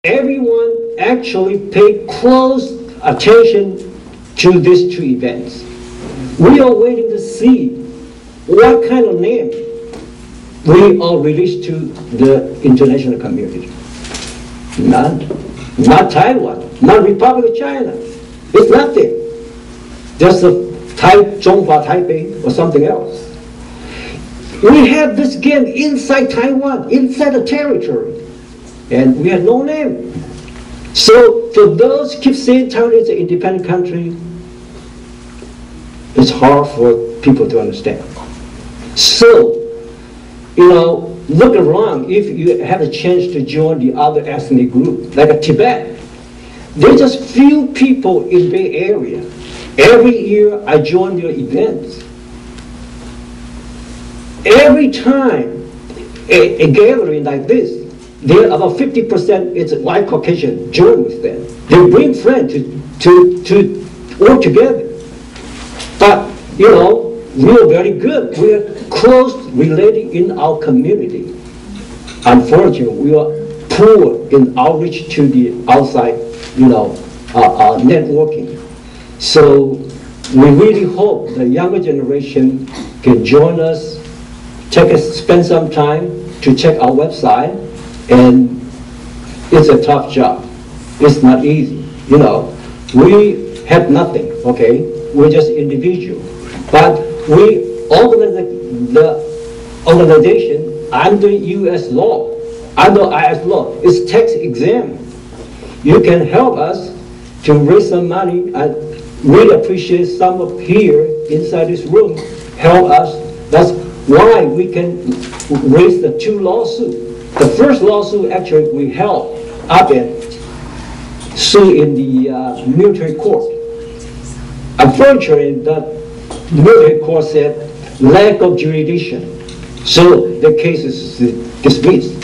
everyone actually paid close attention to these two events. We are waiting to see what kind of name we all release to the international community. Not Taiwan, not Republic of China. It's nothing. Just a Zhonghua Taipei or something else. We have this game inside Taiwan, inside the territory, and we have no name. So for those who keep saying Taiwan is an independent country, it's hard for people to understand. So, look around if you have a chance to join the other ethnic group, like Tibet. There's just few people in Bay Area. Every year I join their events. Every time a gathering like this, there about 50% is white Caucasian join with them. They bring friends to work together. But, we are very good. We are close related in our community. Unfortunately, we are poor in outreach to the outside, networking. So we really hope the younger generation can join us, spend some time to check our website, and it's a tough job. It's not easy. We have nothing, okay? We're just individual. But we organize the organization under U.S. law, under IS law. It's tax exempt. You can help us to raise some money. I really appreciate some of here inside this room help us. That's why we can raise the two lawsuits. The first lawsuit actually we held up and sued in the military court. Unfortunately, the military court said lack of jurisdiction, so the case is dismissed.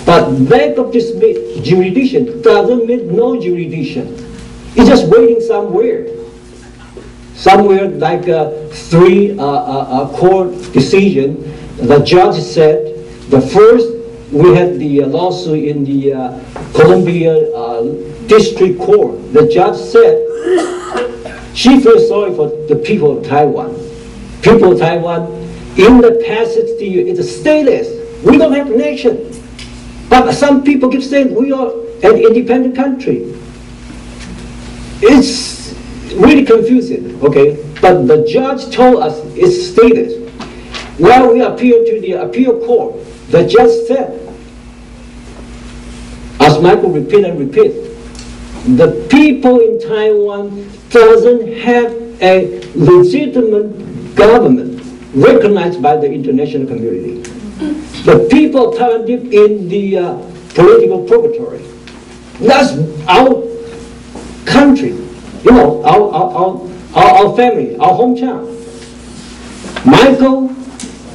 But lack of jurisdiction doesn't mean no jurisdiction. It's just waiting somewhere. Somewhere like a court decision, the judge said, the first, we had the lawsuit in the Columbia District Court. The judge said, she feels sorry for the people of Taiwan. People of Taiwan, in the past 60 years, it's stateless. We don't have a nation. But some people keep saying we are an independent country. It's really confusing, okay? But the judge told us it's stateless. While we appeal to the appeal court, the judge said, as Michael repeat and repeat, the people in Taiwan doesn't have a legitimate government recognized by the international community. The people of Taiwan live in the political purgatory. That's our country, our family, our hometown. Michael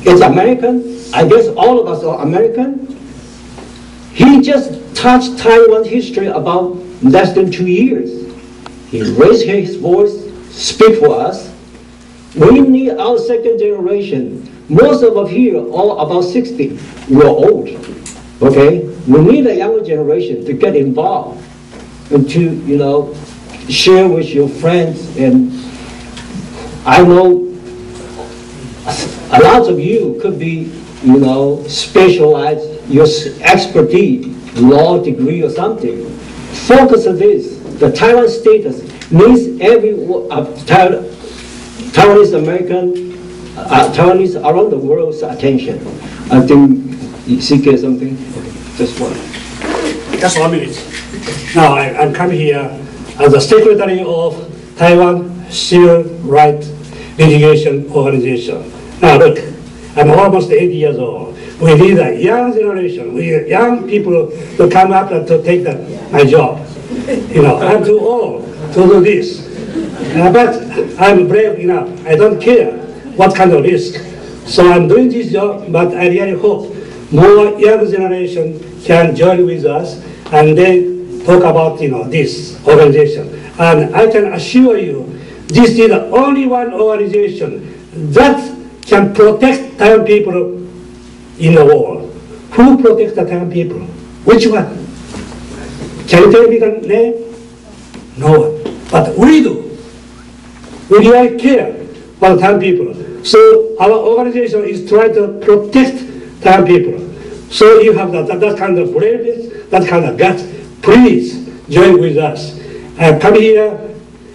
is American. I guess all of us are American. He just touched Taiwan's history about less than 2 years. He raised his voice, speak for us. We need our second generation. Most of us here are about 60. We're old, okay? We need a younger generation to get involved and to, share with your friends. And I know a lot of you could be, specialized, your expertise, law degree or something. Focus on this. The Taiwan status needs every Taiwanese American, Taiwanese around the world's attention. I think you seek something. Okay, just one. Just 1 minute. Now I'm coming here as the Secretary of Taiwan Civil Rights Litigation Organization. Now look, I'm almost 80 years old. We need a young generation, we need young people to come up and to take my job. I'm too old to do this. But I'm brave enough. I don't care what kind of risk. So I'm doing this job, but I really hope more young generation can join with us and then talk about this organization. And I can assure you, this is the only one organization that can protect Taiwan people in the world. Who protects the Taiwan people? Which one? Can you tell me the name? No one. But we do. We really care about Taiwan people. So our organization is trying to protect Taiwan people. So you have that kind of bravery, that kind of guts. Please join with us. I come here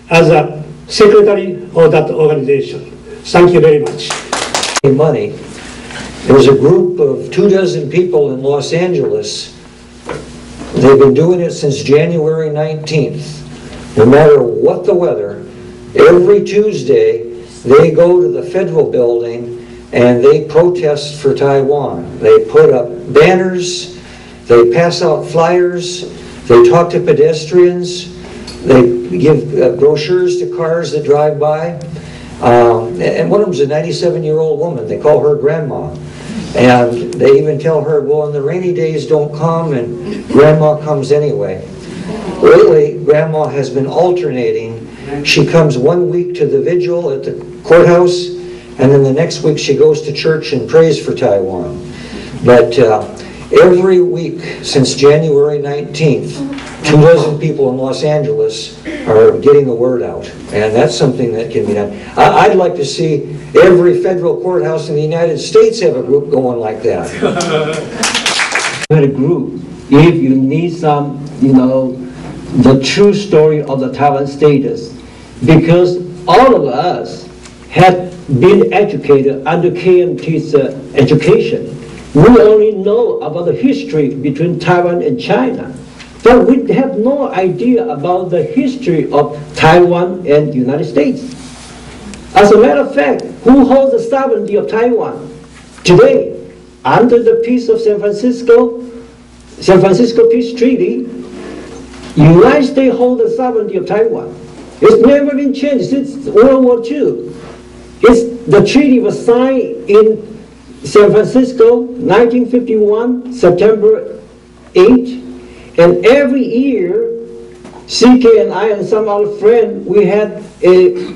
as a secretary of that organization. Thank you very much. Money. There's a group of 24 people in Los Angeles. They've been doing it since January 19th. No matter what the weather, every Tuesday they go to the federal building and they protest for Taiwan. They put up banners, they pass out flyers, they talk to pedestrians, they give brochures to cars that drive by. And one of them's a 97-year-old woman. They call her Grandma. And they even tell her, well, when the rainy days don't come, and Grandma comes anyway. Lately, Grandma has been alternating. She comes 1 week to the vigil at the courthouse, and then the next week she goes to church and prays for Taiwan. But every week since January 19th, 24 people in Los Angeles are getting the word out, and that's something that can be done. I'd like to see every federal courthouse in the United States have a group going like that. A group, if you need some, the true story of the Taiwan status, because all of us have been educated under KMT's education. We only know about the history between Taiwan and China. But we have no idea about the history of Taiwan and the United States. As a matter of fact, who holds the sovereignty of Taiwan today? Under the Peace of San Francisco Peace Treaty, United States holds the sovereignty of Taiwan. It's never been changed since World War II. The treaty was signed in San Francisco, 1951, September 8. And every year, CK and I and some other friend, we had a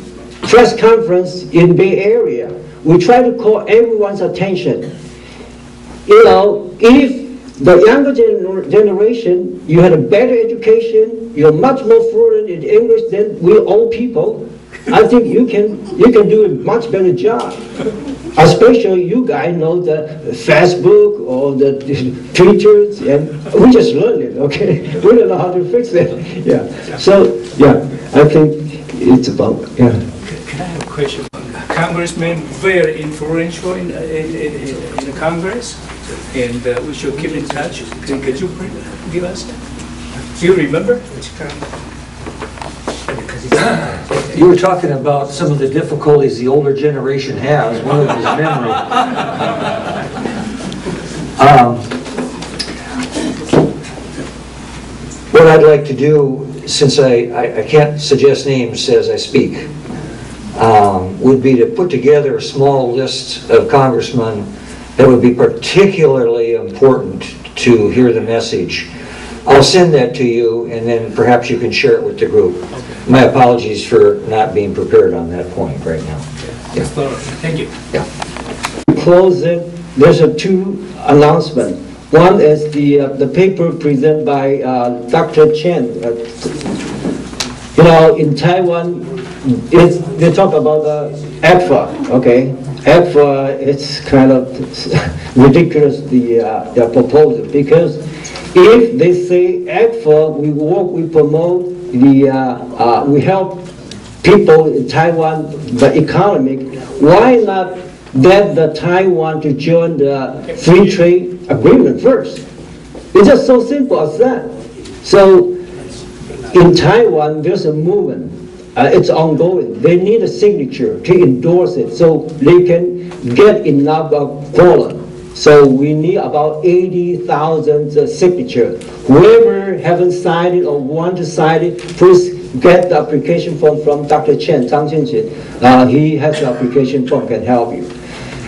press conference in Bay Area. We try to call everyone's attention. If the younger generation, you had a better education, you're much more fluent in English than we old people, I think you can do a much better job. Especially you guys know the Facebook or the Twitters, and we just learned it, okay? We don't know how to fix it. Yeah. So, yeah, I think it's about, yeah. Can I have a question? Congressman, very influential in the Congress, and we should keep in touch. Could you give us that? Do you remember? You were talking about some of the difficulties the older generation has. One of them is memory. What I'd like to do, since I can't suggest names as I speak, would be to put together a small list of congressmen that would be particularly important to hear the message. I'll send that to you, and then perhaps you can share it with the group. My apologies for not being prepared on that point right now. Yeah. Thank you. Yeah. To close it, there's two announcements. One is the paper presented by Dr. Chen. In Taiwan, they talk about APFA, okay? APFA, it's kind of ridiculous, their proposal, because if they say APFA, we promote, we help people in Taiwan, the economic, why not get the Taiwan to join the free trade agreement first? It's just so simple as that. So in Taiwan, there's a movement. It's ongoing. They need a signature to endorse it so they can get enough quorum. So we need about 80,000 signatures. Whoever haven't signed it or want to sign it, please get the application form from Dr. Chen, Zhang Qianqin. He has the application form, can help you.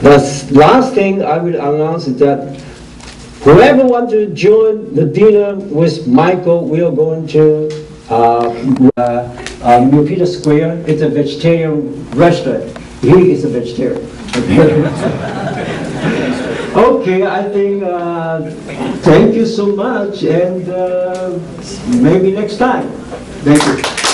The last thing I will announce is that whoever wants to join the dinner with Michael, we are going to New Peter Square. It's a vegetarian restaurant. He is a vegetarian. Okay, I think, thank you so much, and maybe next time. Thank you.